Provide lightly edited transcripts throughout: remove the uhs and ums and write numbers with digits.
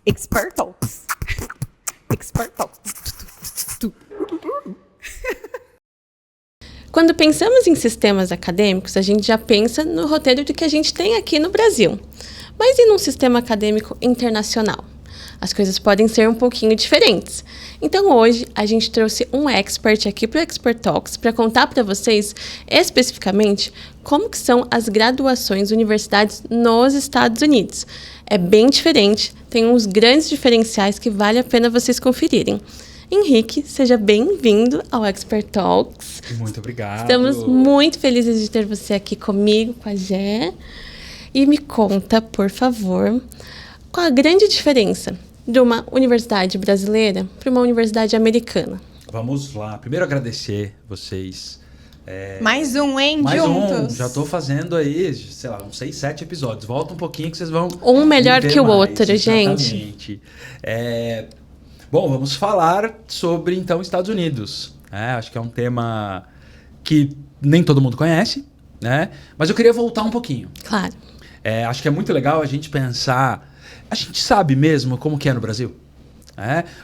Expert Talks. Expert Talks. Quando pensamos em sistemas acadêmicos, a gente já pensa no roteiro do que a gente tem aqui no Brasil. Mas e num sistema acadêmico internacional? As coisas podem ser um pouquinho diferentes. Então hoje a gente trouxe um expert aqui para o Expert Talks para contar para vocês especificamente como que são as graduações universidades nos Estados Unidos. É bem diferente, tem uns grandes diferenciais que vale a pena vocês conferirem. Henrique, seja bem-vindo ao Expert Talks. Muito obrigado. Estamos muito felizes de ter você aqui comigo, com a Gé. E me conta, por favor, qual a grande diferença de uma universidade brasileira para uma universidade americana? Vamos lá. Primeiro agradecer vocês. Mais um, hein? Mais Juntos. Já tô fazendo aí, sei lá, uns 6, 7 episódios. Volta um pouquinho que vocês vão Um melhor ver que o mais, outro, exatamente. gente. Bom, vamos falar sobre, então, Estados Unidos. Acho que é um tema que nem todo mundo conhece, né? Mas eu queria voltar um pouquinho. Claro. Acho que é muito legal a gente pensar... A gente sabe mesmo como que é no Brasil?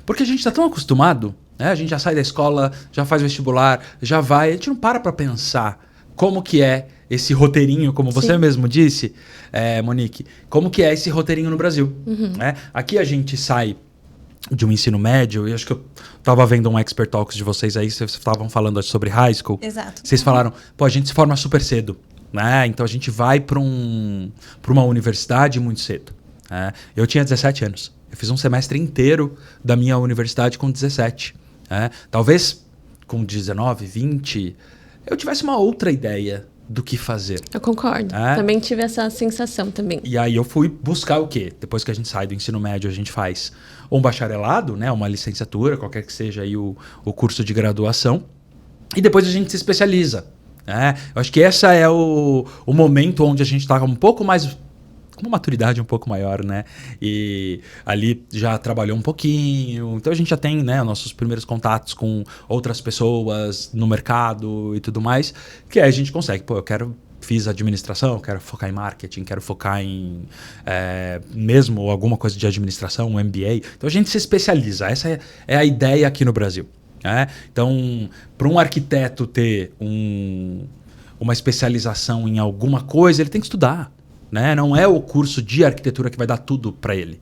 Porque a gente está tão acostumado, né? A gente já sai da escola, já faz vestibular, já vai... A gente não para pensar como que é esse roteirinho, como você mesmo disse, Monique, como que é esse roteirinho no Brasil. Aqui a gente sai de um ensino médio, e acho que eu estava vendo um Expert Talks de vocês aí, vocês estavam falando sobre high school. Exato. Vocês falaram, a gente se forma super cedo, né? Então a gente vai para uma universidade muito cedo. Eu tinha 17 anos. Eu fiz um semestre inteiro da minha universidade com 17. Talvez com 19, 20, eu tivesse uma outra ideia do que fazer. Eu concordo. Também tive essa sensação também. E aí eu fui buscar o quê? Depois que a gente sai do ensino médio, a gente faz um bacharelado, né? Uma licenciatura, qualquer que seja aí o curso de graduação. E depois a gente se especializa. Eu acho que esse é o momento onde a gente está um pouco mais... com uma maturidade um pouco maior, né? E ali já trabalhou um pouquinho. Então a gente já tem, né, nossos primeiros contatos com outras pessoas no mercado e tudo mais. Que aí a gente consegue. Fiz administração, quero focar em marketing, quero focar em mesmo alguma coisa de administração, um MBA. Então a gente se especializa. Essa é a ideia aqui no Brasil. Então, para um arquiteto ter uma especialização em alguma coisa, ele tem que estudar. Não é o curso de arquitetura que vai dar tudo para ele.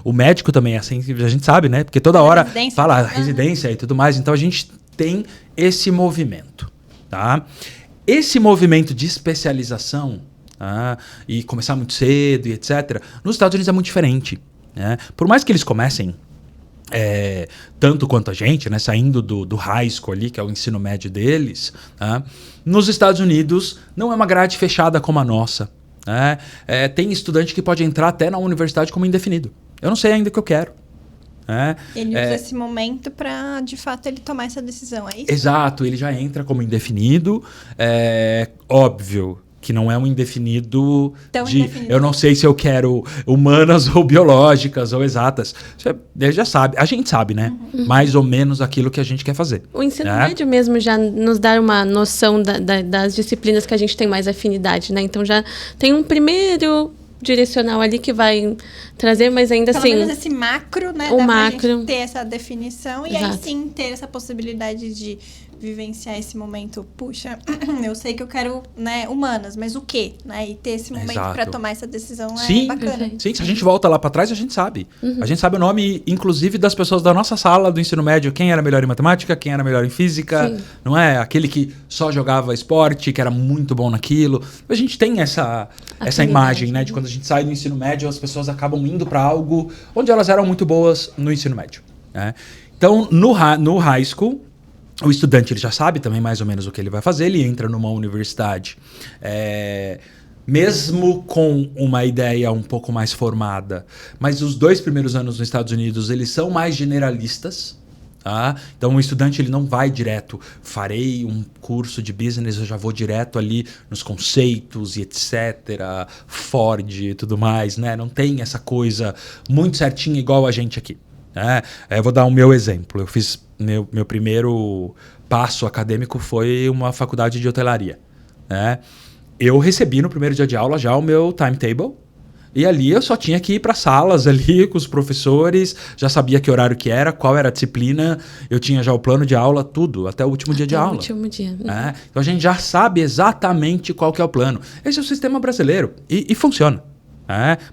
O médico também é assim, a gente sabe, né? Porque toda hora fala residência e tudo mais. Então a gente tem esse movimento. Tá? Esse movimento de especialização e começar muito cedo e etc., nos Estados Unidos é muito diferente. Por mais que eles comecem tanto quanto a gente, né, saindo do high school ali, que é o ensino médio deles, nos Estados Unidos não é uma grade fechada como a nossa. Tem estudante que pode entrar até na universidade como indefinido. Eu não sei ainda o que eu quero. Ele usa esse momento para, de fato, ele tomar essa decisão, é isso? Exato, ele já entra como indefinido. Óbvio que não é um indefinido indefinido. Eu não sei se eu quero humanas ou biológicas ou exatas. Ele já sabe, a gente sabe, né? Mais ou menos aquilo que a gente quer fazer. O ensino médio mesmo já nos dá uma noção das disciplinas que a gente tem mais afinidade, né? Então já tem um primeiro direcional ali que vai trazer, mas ainda pelo assim... Pelo menos esse macro, né? O dá macro. pra gente ter essa definição. Exato. E aí sim ter essa possibilidade de vivenciar esse momento. Puxa, eu sei que eu quero, né, humanas, mas o quê? Né? E ter esse momento para tomar essa decisão é bacana. Sim, se a gente volta lá para trás, a gente sabe. A gente sabe o nome, inclusive, das pessoas da nossa sala do ensino médio. Quem era melhor em matemática, quem era melhor em física. Sim. Não é? Aquele que só jogava esporte, que era muito bom naquilo. A gente tem essa imagem, né? De quando a gente sai do ensino médio, as pessoas acabam indo para algo onde elas eram muito boas no ensino médio. Né? Então, no high school... O estudante ele já sabe também mais ou menos o que ele vai fazer, ele entra numa universidade, mesmo com uma ideia um pouco mais formada, mas os 2 primeiros anos nos Estados Unidos eles são mais generalistas. Então o estudante ele não vai direto, farei um curso de business, eu já vou direto ali nos conceitos e etc, Ford e tudo mais, né? Não tem essa coisa muito certinha igual a gente aqui. Eu vou dar o meu exemplo. Eu fiz meu primeiro passo acadêmico foi uma faculdade de hotelaria. Eu recebi no primeiro dia de aula já o meu timetable E ali eu só tinha que ir para salas ali com os professores, já sabia que horário que era, qual era a disciplina, eu tinha já o plano de aula, tudo, até o último dia de aula. Até o último dia. Então a gente já sabe exatamente qual que é o plano. Esse é o sistema brasileiro e funciona.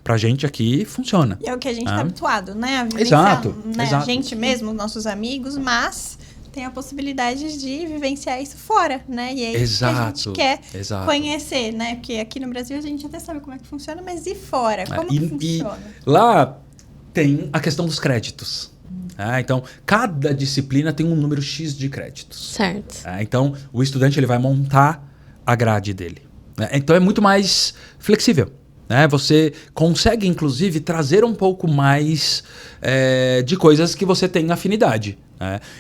Pra gente aqui funciona. E é o que a gente está habituado, né? A vivenciar, né? A gente mesmo, nossos amigos, mas tem a possibilidade de vivenciar isso fora, né? E é isso que a gente quer conhecer, né? Porque aqui no Brasil a gente até sabe como é que funciona, mas e fora? Como que funciona? E lá tem a questão dos créditos. Então, cada disciplina tem um número X de créditos. Certo. Então, o estudante ele vai montar a grade dele. Então, é muito mais flexível. Você consegue, inclusive, trazer um pouco mais de coisas que você tem afinidade.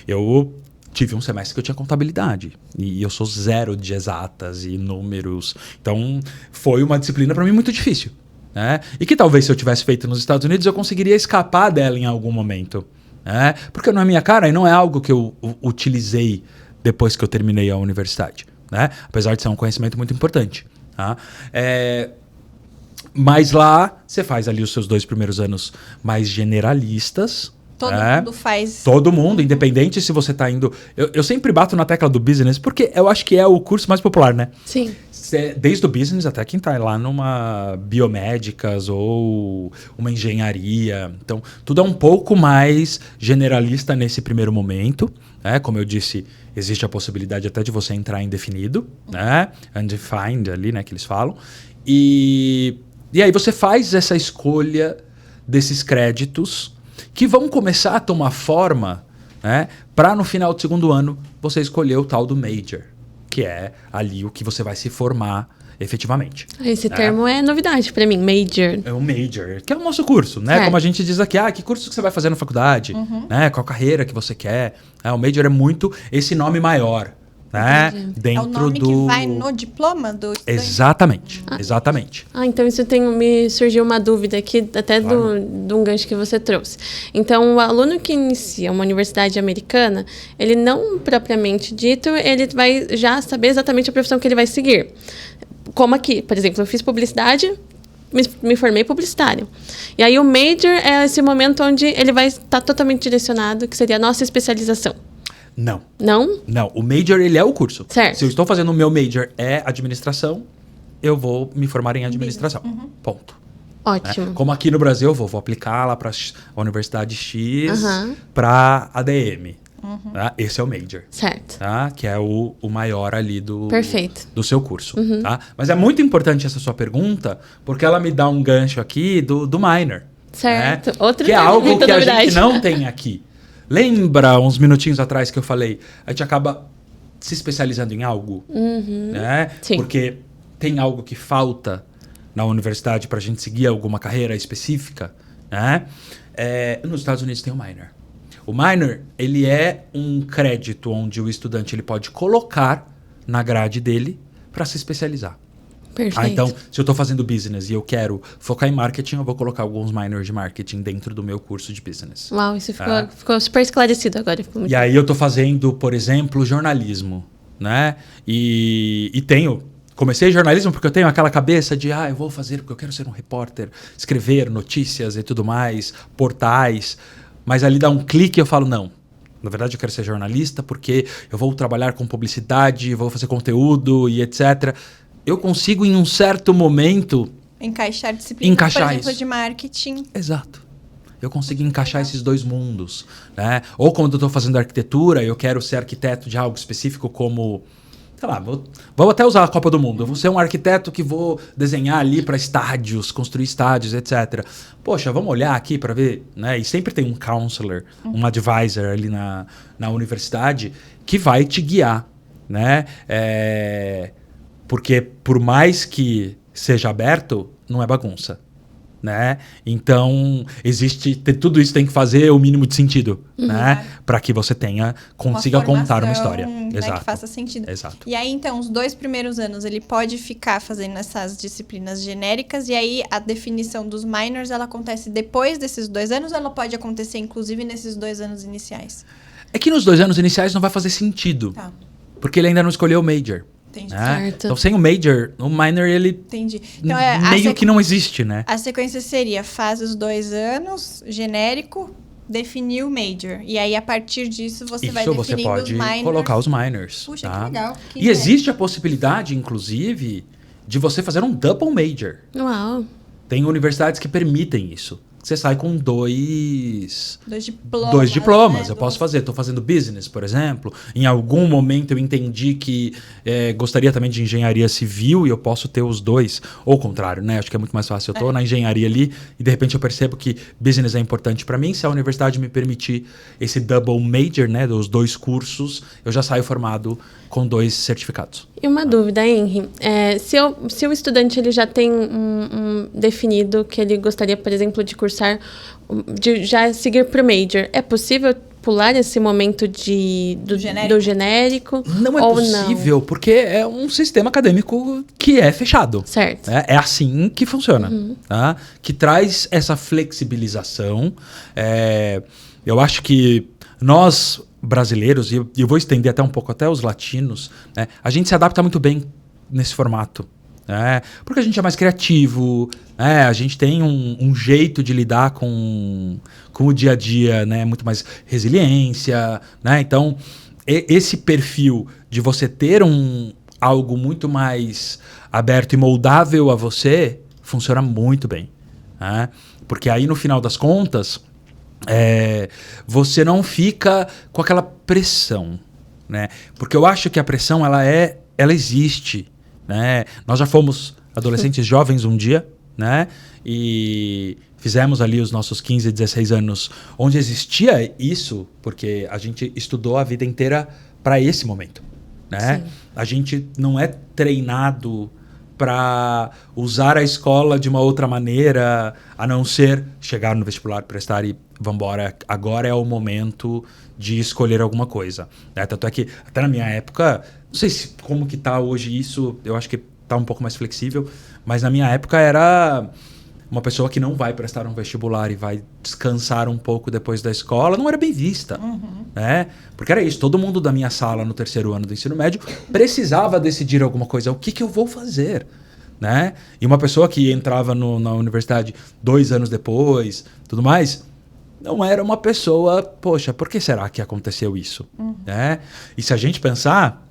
Eu tive um semestre que eu tinha contabilidade. E eu sou zero de exatas e números. Então, foi uma disciplina para mim muito difícil. E que talvez se eu tivesse feito nos Estados Unidos, eu conseguiria escapar dela em algum momento. Porque não é minha cara e não é algo que eu utilizei depois que eu terminei a universidade. Apesar de ser um conhecimento muito importante. Mas lá, você faz ali os seus 2 primeiros anos mais generalistas. Todo mundo faz. Todo mundo, independente se você está indo... Eu sempre bato na tecla do business, porque eu acho que é o curso mais popular, né? Sim. Desde o business até quem está lá numa biomédicas ou uma engenharia. Então, tudo é um pouco mais generalista nesse primeiro momento. Como eu disse, existe a possibilidade até de você entrar indefinido. Undefined ali, né, que eles falam. E aí você faz essa escolha desses créditos que vão começar a tomar forma, para no final do segundo ano você escolher o tal do major, que é ali o que você vai se formar efetivamente. Esse termo é novidade para mim, major. É o major, que é o nosso curso, né? Como a gente diz aqui, que curso que você vai fazer na faculdade, qual carreira que você quer. O major é muito esse nome maior. Dentro é o nome que vai no diploma do estudante? Exatamente. Então isso me surgiu uma dúvida aqui, até de um gancho que você trouxe. Então, o aluno que inicia uma universidade americana, ele não propriamente dito, ele vai já saber exatamente a profissão que ele vai seguir. Como aqui, por exemplo, eu fiz publicidade, me formei publicitário. E aí o major é esse momento onde ele vai estar totalmente direcionado, que seria a nossa especialização. Não. Não? Não. O major, ele é o curso. Certo. Se eu estou fazendo o meu major é administração, eu vou me formar em administração. Ponto. Ótimo. Como aqui no Brasil, eu vou aplicar lá para a Universidade X para ADM. Esse é o major. Certo. Que é o maior ali do seu curso. Mas é muito importante essa sua pergunta, porque ela me dá um gancho aqui do minor. Certo. Outro que é algo que a gente não tem aqui. Lembra uns minutinhos atrás que eu falei? A gente acaba se especializando em algo, Sim. Porque tem algo que falta na universidade para a gente seguir alguma carreira específica, nos Estados Unidos tem o minor. O minor, ele é um crédito onde o estudante ele pode colocar na grade dele para se especializar. Perfeito. Então, se eu estou fazendo business e eu quero focar em marketing, eu vou colocar alguns minors de marketing dentro do meu curso de business. Uau, isso ficou super esclarecido agora. E aí eu estou fazendo, por exemplo, jornalismo, E comecei jornalismo porque eu tenho aquela cabeça de, eu vou fazer porque eu quero ser um repórter, escrever notícias e tudo mais, portais. Mas ali dá um clique e eu falo, não. Na verdade, eu quero ser jornalista porque eu vou trabalhar com publicidade, vou fazer conteúdo e etc. Eu consigo, em um certo momento... Encaixar disciplinas, por exemplo, isso. De marketing. Exato. Eu consigo encaixar esses dois mundos. Ou quando eu estou fazendo arquitetura, eu quero ser arquiteto de algo específico como... Sei lá, vou até usar a Copa do Mundo. Eu vou ser um arquiteto que vou desenhar ali para estádios, construir estádios, etc. Poxa, vamos olhar aqui para ver... E sempre tem um counselor, um advisor ali na universidade que vai te guiar. Porque por mais que seja aberto, não é bagunça, Então, tudo isso tem que fazer o mínimo de sentido, para que você consiga contar uma história. Exato. Que faça sentido. Exato. E aí, então, os 2 primeiros anos, ele pode ficar fazendo essas disciplinas genéricas, e aí a definição dos minors, ela acontece depois desses 2 anos, ou ela pode acontecer, inclusive, nesses 2 anos iniciais? É que nos 2 anos iniciais não vai fazer sentido, porque ele ainda não escolheu o major. Entendi. Né? Então, sem o major, o minor, ele Entendi. Então, meio que não existe, né? A sequência seria, faz os 2 anos, genérico, definir o major. E aí, a partir disso, você vai definindo você pode os minors. Colocar os minors. Puxa, tá? que legal. E existe a possibilidade, inclusive, de você fazer um double major. Uau! Tem universidades que permitem isso. Você sai com 2 diplomas. Eu posso fazer. Estou fazendo business, por exemplo. Em algum momento eu entendi que gostaria também de engenharia civil e eu posso ter os 2. Ou o contrário, né? Acho que é muito mais fácil. Eu estou na engenharia ali e de repente eu percebo que business é importante para mim. Se a universidade me permitir esse double major, né? Dos 2 cursos, eu já saio formado com 2 certificados. E uma dúvida, Henry. Se o estudante ele já tem definido que ele gostaria, por exemplo, de cursar, de já seguir para o major, é possível pular esse momento do genérico? Não é possível, porque é um sistema acadêmico que é fechado. Certo. É assim que funciona. Tá? Que traz essa flexibilização. Eu acho que nós, brasileiros, e eu vou estender até um pouco até os latinos, né? A gente se adapta muito bem nesse formato. Porque a gente é mais criativo, a gente tem um jeito de lidar com o dia a dia, né? Muito mais resiliência, né? Então, esse perfil de você ter algo muito mais aberto e moldável a você funciona muito bem. Né? Porque aí, no final das contas, você não fica com aquela pressão. Né? Porque eu acho que a pressão ela existe. Né? Nós já fomos adolescentes jovens um dia, né? E fizemos ali os nossos 15, 16 anos onde existia isso, porque a gente estudou a vida inteira para esse momento. Né? A gente não é treinado para usar a escola de uma outra maneira, a não ser chegar no vestibular, prestar e vambora. Agora é o momento de escolher alguma coisa. Né? Tanto é que, até na minha época, não sei como que tá hoje isso, eu acho que tá um pouco mais flexível, mas na minha época era uma pessoa que não vai prestar um vestibular e vai descansar um pouco depois da escola, não era bem vista. Né? Porque era isso, todo mundo da minha sala no 3º ano do ensino médio precisava decidir alguma coisa, o que eu vou fazer? Né? E uma pessoa que entrava na universidade 2 anos depois, tudo mais, não era uma pessoa, poxa, por que será que aconteceu isso? Né? E se a gente pensar,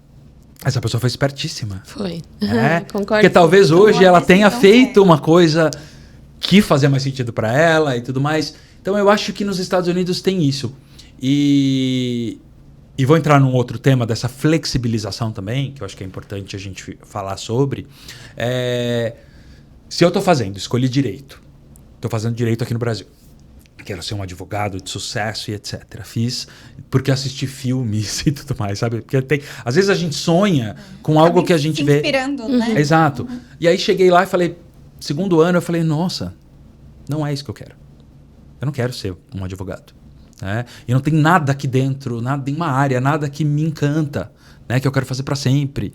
essa pessoa foi espertíssima. Foi. Né? Concordo. Porque talvez hoje ela tenha feito uma coisa que fazia mais sentido para ela e tudo mais. Então eu acho que nos Estados Unidos tem isso. E vou entrar num outro tema dessa flexibilização também, que eu acho que é importante a gente falar sobre. Se eu escolhi direito. Estou fazendo direito aqui no Brasil. Quero ser um advogado de sucesso e etc. Fiz porque assisti filmes e tudo mais, sabe? Porque às vezes a gente sonha com algo que a gente vê. Inspirando, né? Exato. E aí cheguei lá e falei, 2º ano, eu falei, nossa, não é isso que eu quero. Eu não quero ser um advogado. Né? E não tem nada aqui dentro, nada em uma área, nada que me encanta, né? Que eu quero fazer para sempre.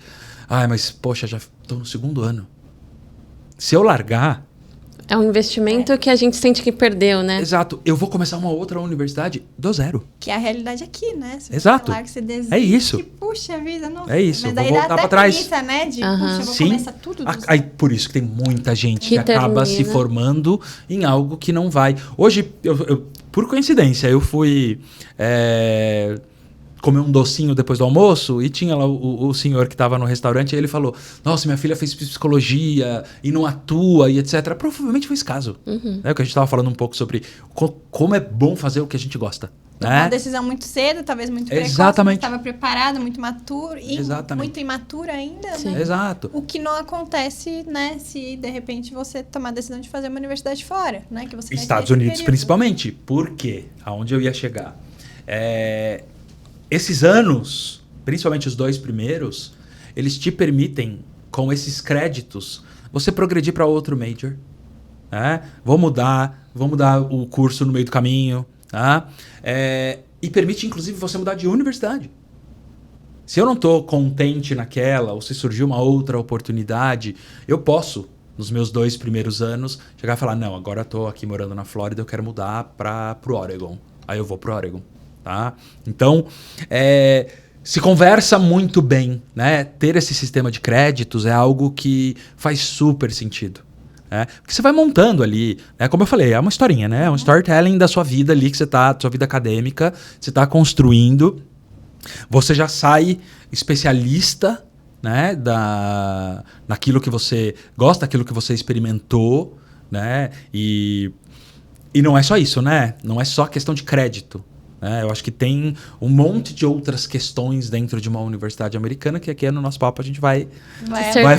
Mas poxa, já estou no 2º ano. Se eu largar... É um investimento que a gente sente que perdeu, né? Exato. Eu vou começar uma outra universidade do zero. Que é a realidade aqui, né? Se Exato. Que você desiste, é isso. Puxa vida, não. É isso. Mas eu daí vou voltar dá para trás. Preguiça, né? De, puxa, eu vou começar tudo do zero. Aí, por isso que tem muita gente que acaba se termina. formando em algo que não vai. Hoje, por coincidência, eu fui comer um docinho depois do almoço e tinha lá o senhor que estava no restaurante e ele falou, nossa, minha filha fez psicologia e não atua e etc. Provavelmente foi esse caso. É o que a gente estava falando um pouco sobre como é bom fazer o que a gente gosta. Tomou uma decisão muito cedo, talvez muito precoce, Exatamente. estava preparado, muito maturo e Exatamente. muito imaturo ainda, Sim. né? Exato. O que não acontece, né, se de repente você tomar a decisão de fazer uma universidade fora, né? Que você Estados Unidos, principalmente. Por quê? Aonde eu ia chegar? Esses anos, principalmente os 2 primeiros, eles te permitem, com esses créditos, você progredir para outro major. Né? Vou mudar o curso no meio do caminho. Tá? E permite, inclusive, você mudar de universidade. Se eu não estou contente naquela, ou se surgiu uma outra oportunidade, eu posso, nos meus 2 primeiros anos, chegar e falar, não, agora estou aqui morando na Flórida, eu quero mudar para o Oregon. Aí eu vou para o Oregon. Tá? Então, se conversa muito bem, né? Ter esse sistema de créditos é algo que faz super sentido. Porque você vai montando ali, né? Como eu falei, é uma historinha, né? É um storytelling da sua vida ali, que você tá, da sua vida acadêmica, você está construindo. Você já sai especialista, né? Naquilo que você gosta, naquilo que você experimentou, né? E não é só isso, né? Não é só questão de crédito. Eu acho que tem um monte de outras questões dentro de uma universidade americana que aqui no nosso papo a gente vai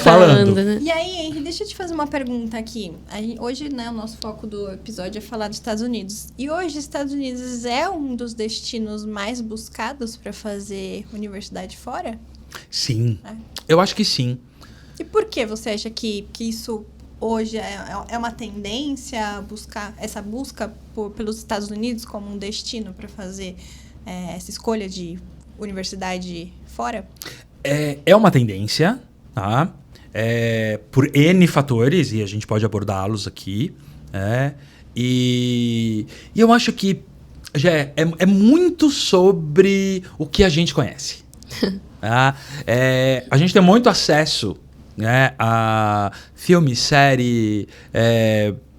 falando. Né? E aí, Henry, deixa eu te fazer uma pergunta aqui. Hoje, né, o nosso foco do episódio é falar dos Estados Unidos. E hoje, os Estados Unidos é um dos destinos mais buscados para fazer universidade fora? Sim, eu acho que sim. E por que você acha que isso hoje é uma tendência buscar essa busca pelos Estados Unidos como um destino para fazer essa escolha de universidade fora? É uma tendência, tá? Por N fatores, e a gente pode abordá-los aqui. E eu acho que já é muito sobre o que a gente conhece. Tá? A gente tem muito acesso, né, a filme, série,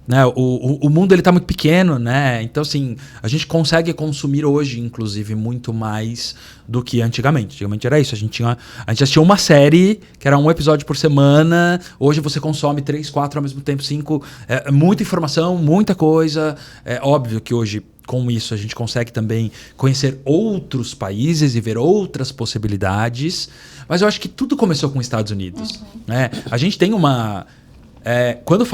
né, o mundo ele tá muito pequeno, né? Então, assim, a gente consegue consumir hoje, inclusive, muito mais do que antigamente. Antigamente era isso, a gente assistia uma série que era um episódio por semana, hoje você consome 3, 4 ao mesmo tempo, 5, muita informação, muita coisa. É óbvio que hoje, com isso, a gente consegue também conhecer outros países e ver outras possibilidades, mas eu acho que tudo começou com os Estados Unidos. Né? A gente tem uma... quando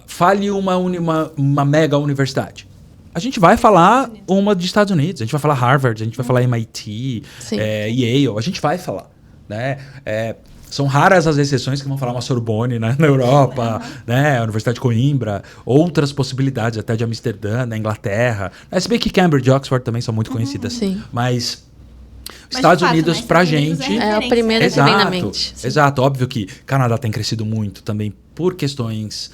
fale uma mega universidade, a gente vai falar uma dos Estados Unidos, a gente vai falar Harvard, a gente vai falar MIT, Yale, a gente vai falar. Né? São raras as exceções que vão falar uma Sorbonne, né, na Europa, né, a Universidade de Coimbra, outras possibilidades até de Amsterdã, na Inglaterra. Se bem que Cambridge e Oxford também são muito conhecidas. Mas Estados Unidos, né? Pra gente... É o primeiro que vem na mente. Exato. Óbvio que Canadá tem crescido muito também por questões,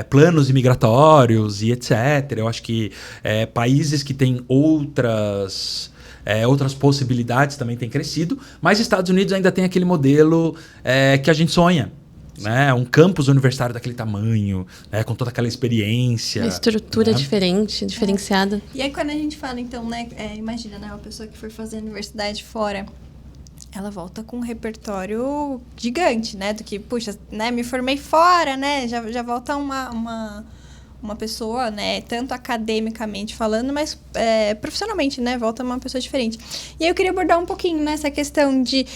planos imigratórios e etc. Eu acho que países que têm outras possibilidades também têm crescido, mas Estados Unidos ainda tem aquele modelo que a gente sonha. Né? Um campus universitário daquele tamanho, né? Com toda aquela experiência. Uma estrutura diferenciada. E aí quando a gente fala, então, né? Imagina, né? Uma pessoa que foi fazer universidade fora, ela volta com um repertório gigante, né? Do que, puxa, né? Me formei fora, né? Já volta uma pessoa, né, tanto academicamente falando, mas profissionalmente, né, volta uma pessoa diferente. E aí eu queria abordar um pouquinho nessa questão de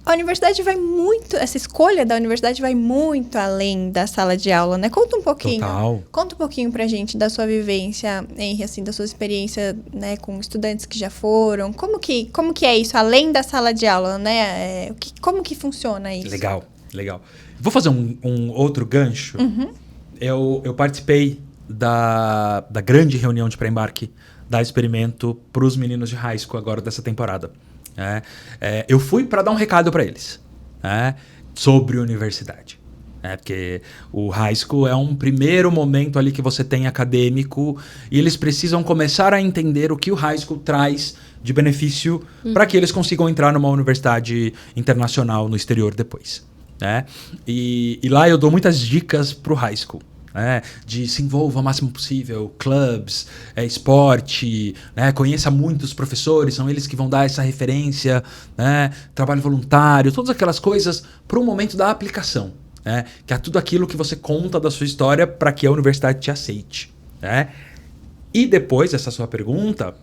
a universidade vai muito, essa escolha da universidade vai muito além da sala de aula, né? Conta um pouquinho. Total. Conta um pouquinho pra gente da sua vivência, Henry, assim, da sua experiência, né, com estudantes que já foram. Como que é isso, além da sala de aula, né? Como que funciona isso? Legal. Vou fazer um outro gancho. Eu participei da grande reunião de pré-embarque da Experimento para os meninos de high school agora dessa temporada. Eu fui para dar um recado para eles sobre universidade. Porque o high school é um primeiro momento ali que você tem acadêmico e eles precisam começar a entender o que o high school traz de benefício para que eles consigam entrar numa universidade internacional no exterior depois. E lá eu dou muitas dicas para o high school. De se envolva o máximo possível, clubs, esporte, conheça muitos professores, são eles que vão dar essa referência, trabalho voluntário, todas aquelas coisas para o momento da aplicação, que é tudo aquilo que você conta da sua história para que a universidade te aceite. E depois, essa sua pergunta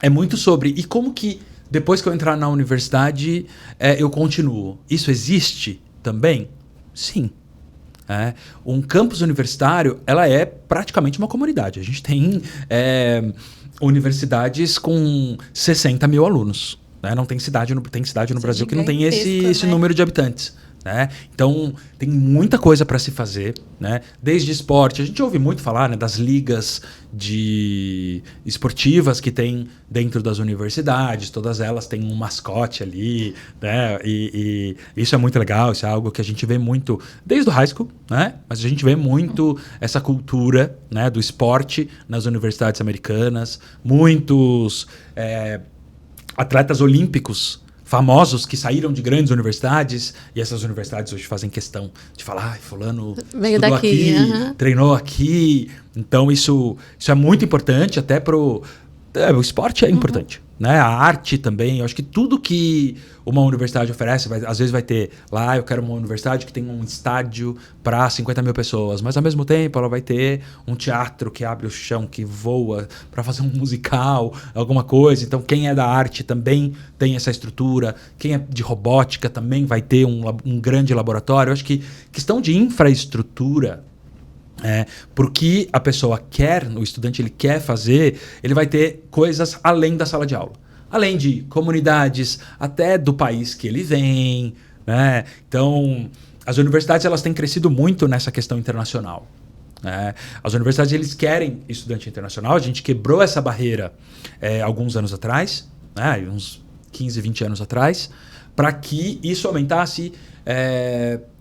é muito sobre, e como que depois que eu entrar na universidade eu continuo? Isso existe também? Sim. Um campus universitário, ela é praticamente uma comunidade. A gente tem universidades com 60 mil alunos. Não tem cidade no Brasil que não tem esse número de habitantes. Então, tem muita coisa para se fazer. Desde esporte, a gente ouve muito falar das ligas esportivas que tem dentro das universidades, todas elas têm um mascote ali, e isso é muito legal, isso é algo que a gente vê muito desde o high school, mas a gente vê muito essa cultura do esporte nas universidades americanas, muitos atletas olímpicos famosos que saíram de grandes universidades, e essas universidades hoje fazem questão de falar, fulano veio estudou daqui, aqui, treinou aqui. Então isso é muito importante até o esporte é importante, né? A arte também. Eu acho que tudo que uma universidade oferece, às vezes vai ter lá, eu quero uma universidade que tenha um estádio para 50 mil pessoas, mas ao mesmo tempo ela vai ter um teatro que abre o chão, que voa para fazer um musical, alguma coisa. Então quem é da arte também tem essa estrutura, quem é de robótica também vai ter um grande laboratório. Eu acho que questão de infraestrutura, porque a pessoa quer, o estudante ele quer fazer, ele vai ter coisas além da sala de aula. Além de comunidades, até do país que ele vem, né? Então, as universidades elas têm crescido muito nessa questão internacional. Né? As universidades eles querem estudante internacional. A gente quebrou essa barreira alguns anos atrás, né? Uns 15, 20 anos atrás, para que isso aumentasse...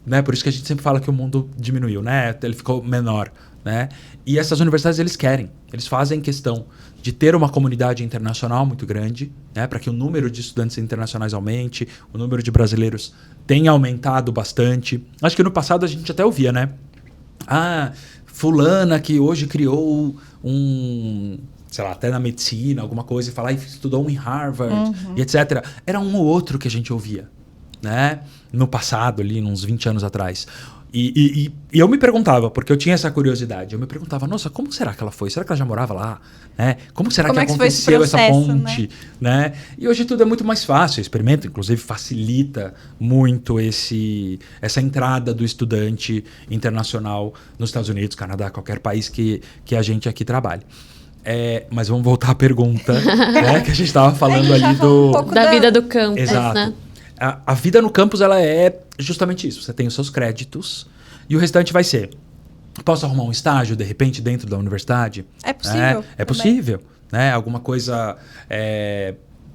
né? Por isso que a gente sempre fala que o mundo diminuiu, né? Ele ficou menor, né? E essas universidades eles fazem questão de ter uma comunidade internacional muito grande, né? Para que o número de estudantes internacionais aumente, o número de brasileiros tenha aumentado bastante. Acho que no passado a gente até ouvia, né? Fulana que hoje criou sei lá, até na medicina, alguma coisa, e falar, estudou em Harvard, e etc. Era um ou outro que a gente ouvia, né? No passado, ali, uns 20 anos atrás. E eu me perguntava, porque eu tinha essa curiosidade, eu me perguntava, nossa, como será que ela foi? Será que ela já morava lá? Né? Como será que aconteceu processo, essa ponte? Né? E hoje tudo é muito mais fácil. O experimento, inclusive, facilita muito essa entrada do estudante internacional nos Estados Unidos, Canadá, qualquer país que a gente aqui trabalhe. Mas vamos voltar à pergunta, né, que a gente estava falando ali da vida do campus. Exato. Né? A vida no campus ela é justamente isso. Você tem os seus créditos e o restante vai ser... Posso arrumar um estágio, de repente, dentro da universidade? É possível. É possível. Né? Alguma coisa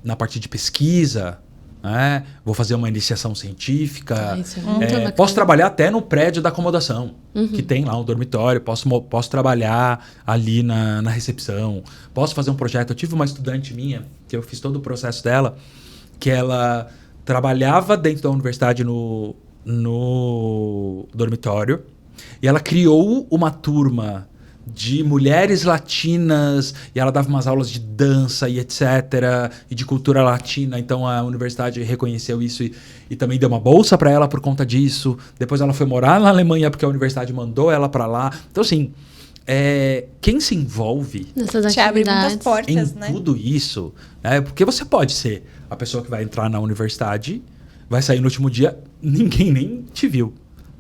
na parte de pesquisa. Né? Vou fazer uma iniciação científica. Isso é muito posso trabalhar até no prédio da acomodação, que tem lá um dormitório. Posso trabalhar ali na recepção. Posso fazer um projeto. Eu tive uma estudante minha, que eu fiz todo o processo dela, que ela... trabalhava dentro da universidade no dormitório e ela criou uma turma de mulheres latinas e ela dava umas aulas de dança e etc. e de cultura latina. Então a universidade reconheceu isso e também deu uma bolsa para ela por conta disso. Depois ela foi morar na Alemanha porque a universidade mandou ela para lá. Então assim, quem se envolve te abre muitas portas, em tudo isso, né? Porque você pode ser a pessoa que vai entrar na universidade, vai sair no último dia, ninguém nem te viu,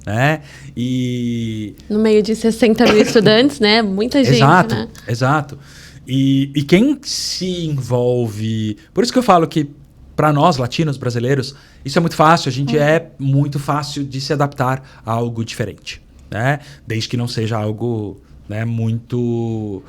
né? E... no meio de 60 mil estudantes, né? Muita gente, né? Exato. E quem se envolve... Por isso que eu falo que, para nós, latinos, brasileiros, isso é muito fácil. A gente é muito fácil de se adaptar a algo diferente, né? Desde que não seja algo... né, muito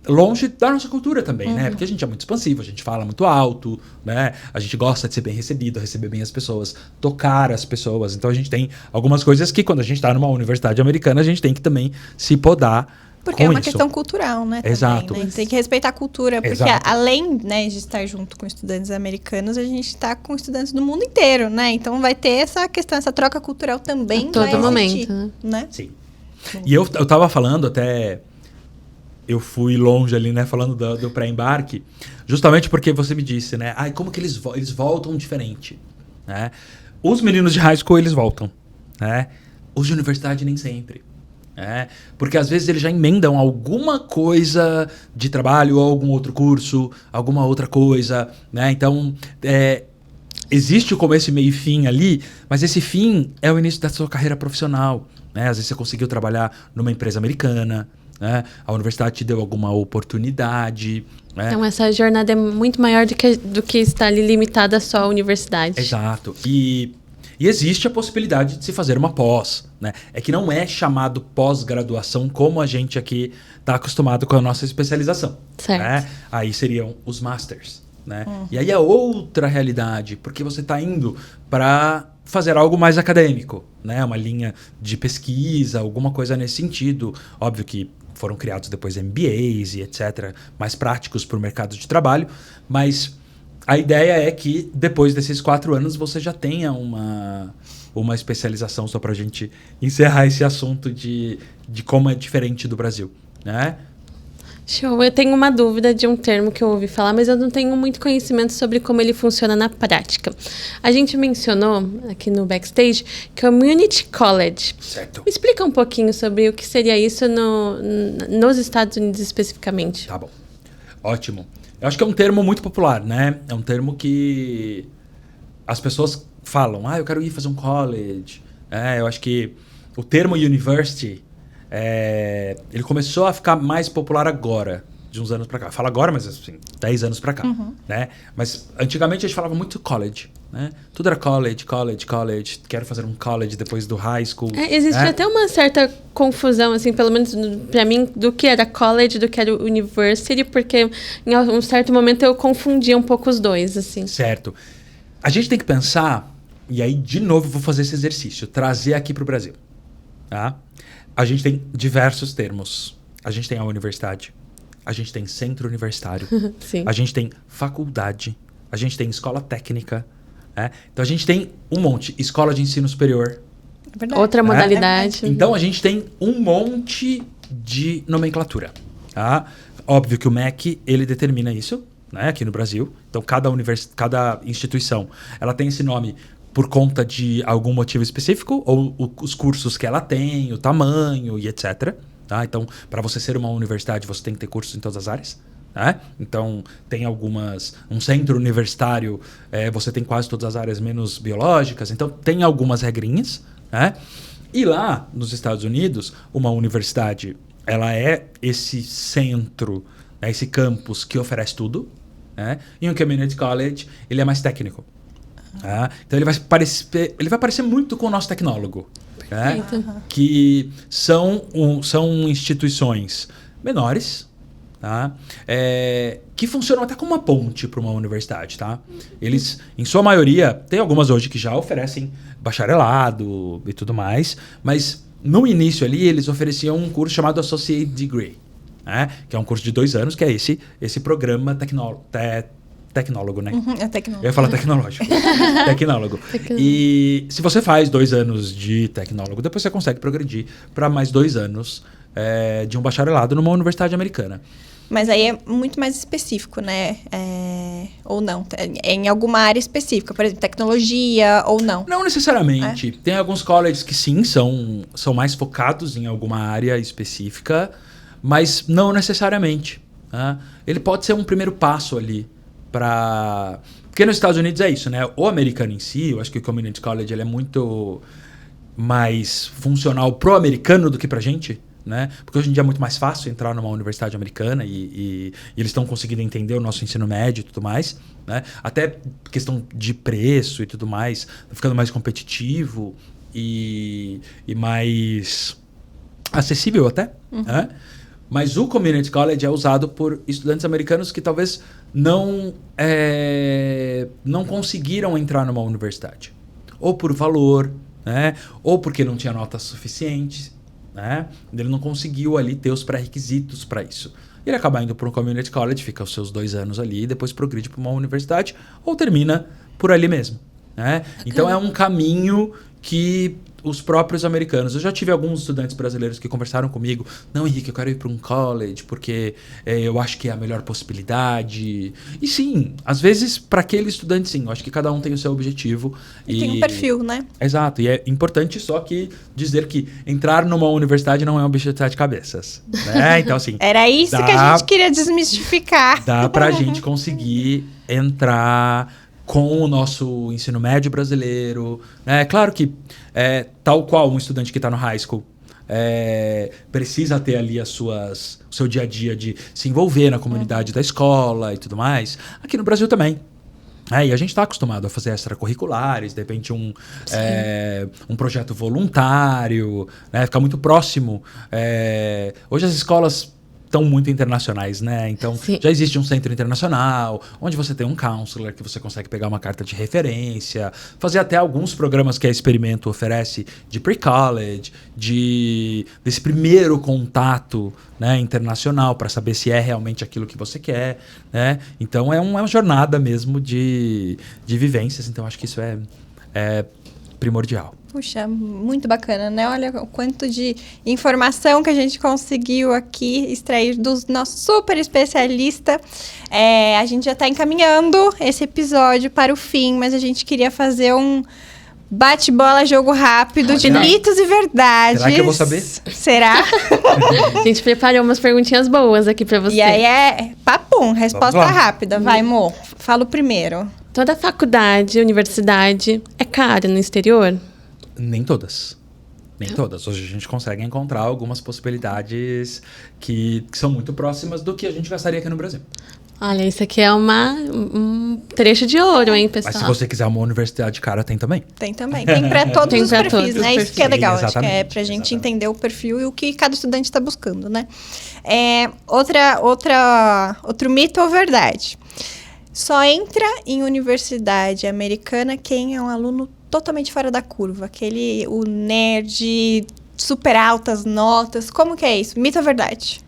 longe da nossa cultura também, né? Porque a gente é muito expansivo, a gente fala muito alto, né? A gente gosta de ser bem recebido, receber bem as pessoas, tocar as pessoas. Então a gente tem algumas coisas que quando a gente está numa universidade americana, a gente tem que também se podar. Porque é uma questão cultural, né? Exato. Também, né? Tem que respeitar a cultura, porque além, né, de estar junto com estudantes americanos, a gente está com estudantes do mundo inteiro, né? Então vai ter essa questão, essa troca cultural também. A todo momento, né? Sim. E eu tava falando até... Eu fui longe ali, né? Falando do pré-embarque. Justamente porque você me disse, né? Como que eles voltam diferente, né? Os meninos de high school, eles voltam, né? Os de universidade, nem sempre. Né? Porque às vezes eles já emendam alguma coisa de trabalho, ou algum outro curso, alguma outra coisa, né? Então, existe o começo, meio e fim ali, mas esse fim é o início da sua carreira profissional. Né? Às vezes você conseguiu trabalhar numa empresa americana, né? A universidade te deu alguma oportunidade. Né? Então essa jornada é muito maior do que estar ali limitada só à universidade. Exato. E existe a possibilidade de se fazer uma pós. Né? É que não é chamado pós-graduação como a gente aqui está acostumado com a nossa especialização. Certo. Né? Aí seriam os masters. Né? E aí é outra realidade, porque você está indo para fazer algo mais acadêmico, né? Uma linha de pesquisa, alguma coisa nesse sentido. Óbvio que foram criados depois MBAs e etc., mais práticos para o mercado de trabalho, mas a ideia é que depois desses 4 anos você já tenha uma especialização, só para a gente encerrar esse assunto de como é diferente do Brasil, né? Show. Eu tenho uma dúvida de um termo que eu ouvi falar, mas eu não tenho muito conhecimento sobre como ele funciona na prática. A gente mencionou aqui no backstage Community College. Certo. Me explica um pouquinho sobre o que seria isso nos Estados Unidos especificamente. Tá bom. Ótimo. Eu acho que é um termo muito popular, né? É um termo que as pessoas falam, eu quero ir fazer um college. Eu acho que o termo university, ele começou a ficar mais popular agora, de uns anos pra cá. Fala agora, mas assim, 10 anos pra cá, né? Mas antigamente a gente falava muito college, né? Tudo era college. Quero fazer um college depois do high school. Existe até uma certa confusão, assim, pelo menos pra mim, do que era college, do que era university, porque em um certo momento eu confundia um pouco os dois, assim. Certo. A gente tem que pensar, e aí de novo eu vou fazer esse exercício, trazer aqui pro Brasil, tá? A gente tem diversos termos. A gente tem a universidade, a gente tem centro universitário, Sim. A gente tem faculdade, a gente tem escola técnica, Então a gente tem um monte. Escola de ensino superior. Verdade. Outra modalidade. Então a gente tem um monte de nomenclatura. Tá? Óbvio que o MEC, ele determina isso, né, aqui no Brasil. Então cada instituição, ela tem esse nome por conta de algum motivo específico, ou os cursos que ela tem, o tamanho e etc. Tá? Então, para você ser uma universidade, você tem que ter cursos em todas as áreas. Né? Então, tem um centro universitário, você tem quase todas as áreas, menos biológicas. Então, tem algumas regrinhas. Né? E lá, nos Estados Unidos, uma universidade, ela é esse centro, esse campus que oferece tudo. Né? E um community college, ele é mais técnico. Então, ele vai parecer muito com o nosso tecnólogo. Né? Que são instituições menores, tá? Que funcionam até como uma ponte para uma universidade. Tá? Eles, em sua maioria, tem algumas hoje que já oferecem bacharelado e tudo mais, mas no início ali eles ofereciam um curso chamado Associate Degree, né? Que é um curso de 2 anos, que é esse programa tecnólogo, né? É tecnólogo. Eu ia falar tecnológico. Tecnólogo. E se você faz 2 anos de tecnólogo, depois você consegue progredir para mais 2 anos de um bacharelado numa universidade americana. Mas aí é muito mais específico, né? Ou não? Em alguma área específica, por exemplo, tecnologia ou não? Não necessariamente. Tem alguns colleges que sim, são mais focados em alguma área específica, mas não necessariamente. Tá? Ele pode ser um primeiro passo ali. Porque nos Estados Unidos é isso, né? O americano em si, eu acho que o Community College ele é muito mais funcional pro americano do que pra gente, né? Porque hoje em dia é muito mais fácil entrar numa universidade americana e eles estão conseguindo entender o nosso ensino médio e tudo mais, né? Até questão de preço e tudo mais, tá ficando mais competitivo e mais acessível até, né? Mas o Community College é usado por estudantes americanos que talvez não conseguiram entrar numa universidade. Ou por valor, né? Ou porque não tinha notas suficientes. Né? Ele não conseguiu ali ter os pré-requisitos para isso. Ele acaba indo para um Community College, fica os seus 2 anos ali e depois progride para uma universidade ou termina por ali mesmo. Né? Então é um caminho que os próprios americanos... Eu já tive alguns estudantes brasileiros que conversaram comigo. Não, Henrique, eu quero ir para um college porque eu acho que é a melhor possibilidade. E sim, às vezes para aquele estudante sim. Eu acho que cada um tem o seu objetivo. E tem um perfil, né? Exato. E é importante só que dizer que entrar numa universidade não é um bicho de 7 cabeças. Né? Então assim... Era isso que a gente queria desmistificar. Dá pra gente conseguir entrar com o nosso ensino médio brasileiro. Claro que, tal qual um estudante que está no high school, precisa ter ali o seu dia a dia de se envolver na comunidade da escola e tudo mais. Aqui no Brasil também. E a gente está acostumado a fazer extracurriculares, de repente um projeto voluntário, ficar muito próximo. Hoje as escolas estão muito internacionais, né? Então, Sim. já existe um centro internacional, onde você tem um counselor, que você consegue pegar uma carta de referência, fazer até alguns programas que a Experimento oferece de pre-college, desse primeiro contato, né, internacional, para saber se é realmente aquilo que você quer, né? Então, é uma jornada mesmo de vivências. Então, acho que isso é primordial. Puxa, muito bacana, né? Olha o quanto de informação que a gente conseguiu aqui extrair do nosso super especialista. A gente já está encaminhando esse episódio para o fim, mas a gente queria fazer um bate-bola, jogo rápido de mitos e verdades. Será que eu vou saber? Será? A gente preparou umas perguntinhas boas aqui para você. E aí papum, resposta rápida. Vai, Mo, fala o primeiro. Toda faculdade, universidade é cara no exterior? Nem todas. Nem todas. Hoje a gente consegue encontrar algumas possibilidades que são muito próximas do que a gente gastaria aqui no Brasil. Olha, isso aqui é um trecho de ouro, hein, pessoal? Mas se você quiser uma universidade cara, tem também. Tem também. Tem para todos os perfis, todos né? Isso que é legal. Acho que é pra gente exatamente. entender o perfil e o que cada estudante está buscando, né? Outro mito ou verdade? Só entra em universidade americana quem é um aluno totalmente fora da curva. O nerd, super altas notas. Como que é isso? Mito ou verdade?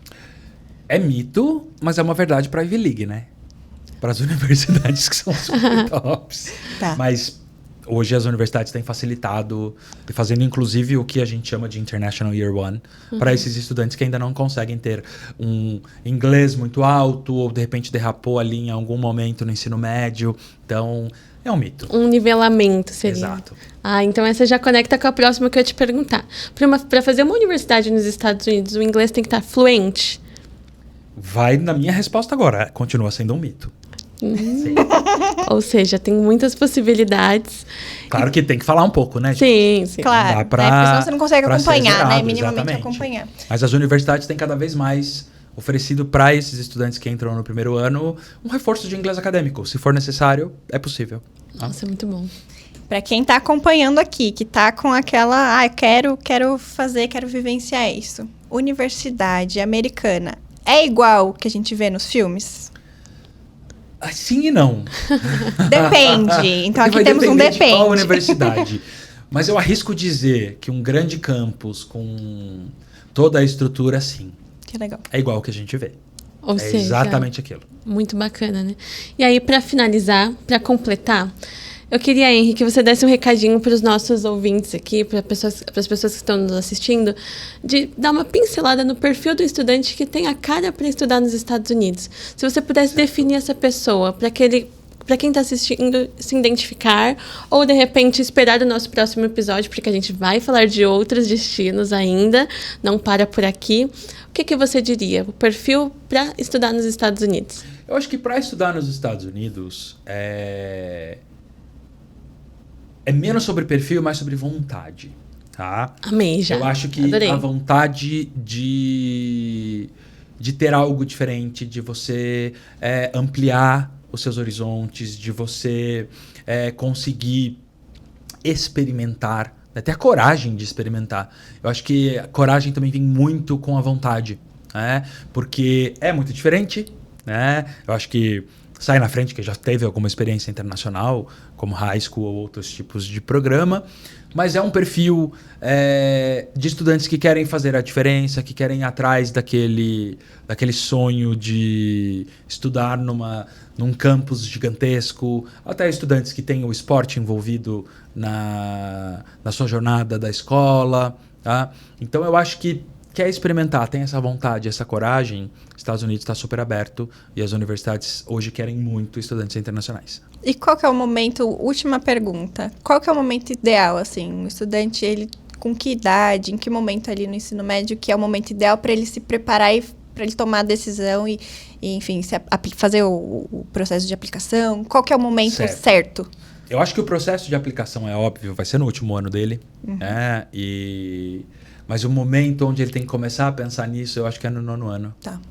É mito, mas é uma verdade para a Ivy League, né? Para as universidades que são super tops. Tá. Mas hoje as universidades têm facilitado, fazendo inclusive o que a gente chama de International Year One, para esses estudantes que ainda não conseguem ter um inglês muito alto, ou de repente derrapou ali em algum momento no ensino médio. Então, é um mito. Um nivelamento seria. Exato. Então essa já conecta com a próxima que eu ia te perguntar. Para fazer uma universidade nos Estados Unidos, o inglês tem que estar fluente? Vai na minha resposta agora. Continua sendo um mito. Sim. Ou seja, tem muitas possibilidades. Claro que tem que falar um pouco, né? Sim. Claro. Porque senão você não consegue acompanhar, zerado, né? Minimamente exatamente. acompanhar. Mas as universidades têm cada vez mais oferecido para esses estudantes que entram no primeiro ano um reforço de inglês acadêmico. Se for necessário, é possível. Nossa, é muito bom. Para quem tá acompanhando aqui, que tá com aquela... quero vivenciar isso. Universidade americana é igual que a gente vê nos filmes? Sim e não. Depende. Então aqui Vai temos um depender de depende. qual universidade. Mas eu arrisco dizer que um grande campus com toda a estrutura, sim, Que legal. é igual o que a gente vê. Ou É seja, exatamente aquilo. muito bacana, né? E aí, para finalizar, para completar, eu queria, Henry, que você desse um recadinho para os nossos ouvintes aqui, para as pessoas que estão nos assistindo, de dar uma pincelada no perfil do estudante que tem a cara para estudar nos Estados Unidos. Se você pudesse definir essa pessoa, para quem está assistindo se identificar, ou de repente esperar o nosso próximo episódio, porque a gente vai falar de outros destinos ainda, não para por aqui. O que você diria? O perfil para estudar nos Estados Unidos? Eu acho que para estudar nos Estados Unidos é menos sobre perfil, mais sobre vontade, tá? Amei já. Eu acho que Adorei. a vontade de ter algo diferente, de você ampliar os seus horizontes, de você conseguir experimentar, né? Ter a coragem de experimentar. Eu acho que a coragem também vem muito com a vontade, né? Porque é muito diferente, né? Eu acho que sai na frente, que já teve alguma experiência internacional, como high school ou outros tipos de programa, mas é um perfil de estudantes que querem fazer a diferença, que querem ir atrás daquele sonho de estudar num campus gigantesco, até estudantes que têm o esporte envolvido na sua jornada da escola, tá? Então eu acho que quer experimentar, tem essa vontade, essa coragem, Estados Unidos está super aberto e as universidades hoje querem muito estudantes internacionais. E qual que é o momento, última pergunta, qual que é o momento ideal, assim, um estudante, ele com que idade, em que momento ali no ensino médio que é o momento ideal para ele se preparar e para ele tomar a decisão e enfim, fazer o processo de aplicação? Qual que é o momento certo? Eu acho que o processo de aplicação é óbvio, vai ser no último ano dele, né? Mas o momento onde ele tem que começar a pensar nisso, eu acho que é no 9º ano. Tá.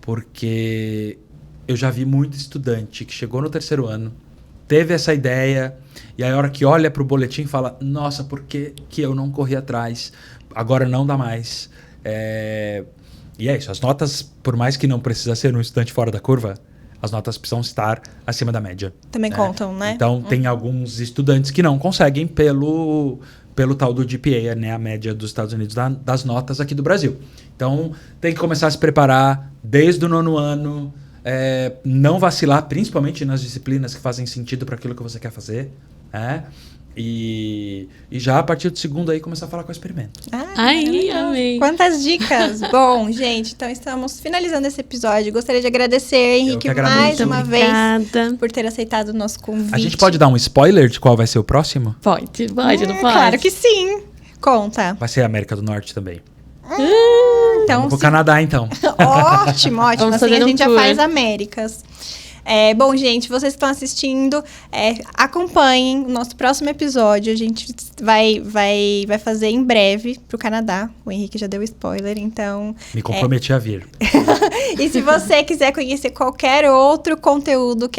Porque eu já vi muito estudante que chegou no 3º ano, teve essa ideia, e aí a hora que olha para o boletim fala, nossa, por que eu não corri atrás? Agora não dá mais. E é isso, as notas, por mais que não precisa ser um estudante fora da curva, as notas precisam estar acima da média. Também contam, né? Então, tem alguns estudantes que não conseguem pelo tal do GPA, né? A média dos Estados Unidos das notas aqui do Brasil. Então, tem que começar a se preparar desde o 9º ano, não vacilar, principalmente nas disciplinas que fazem sentido para aquilo que você quer fazer, E já a partir do 2º aí começar a falar com o experimento. Ai, amei. Quantas dicas! Bom, gente, então estamos finalizando esse episódio. Gostaria de agradecer, Henrique, mais uma vez por ter aceitado o nosso convite. A gente pode dar um spoiler de qual vai ser o próximo? Pode, não pode? Claro que sim. Conta. Vai ser a América do Norte também. Então, Vamos pro Canadá, então. Ótimo. Assim a gente já faz Américas. Bom, gente, vocês que estão assistindo, acompanhem o nosso próximo episódio. A gente vai fazer em breve pro Canadá. O Henrique já deu spoiler, então... Me comprometi a vir. E se você quiser conhecer qualquer outro conteúdo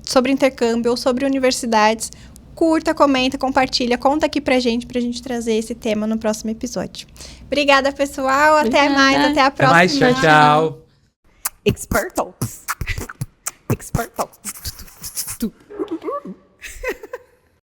sobre intercâmbio ou sobre universidades, curta, comenta, compartilha, conta aqui pra gente trazer esse tema no próximo episódio. Obrigada, pessoal. Até mais, até a próxima. Até mais, tchau. Expert Talks.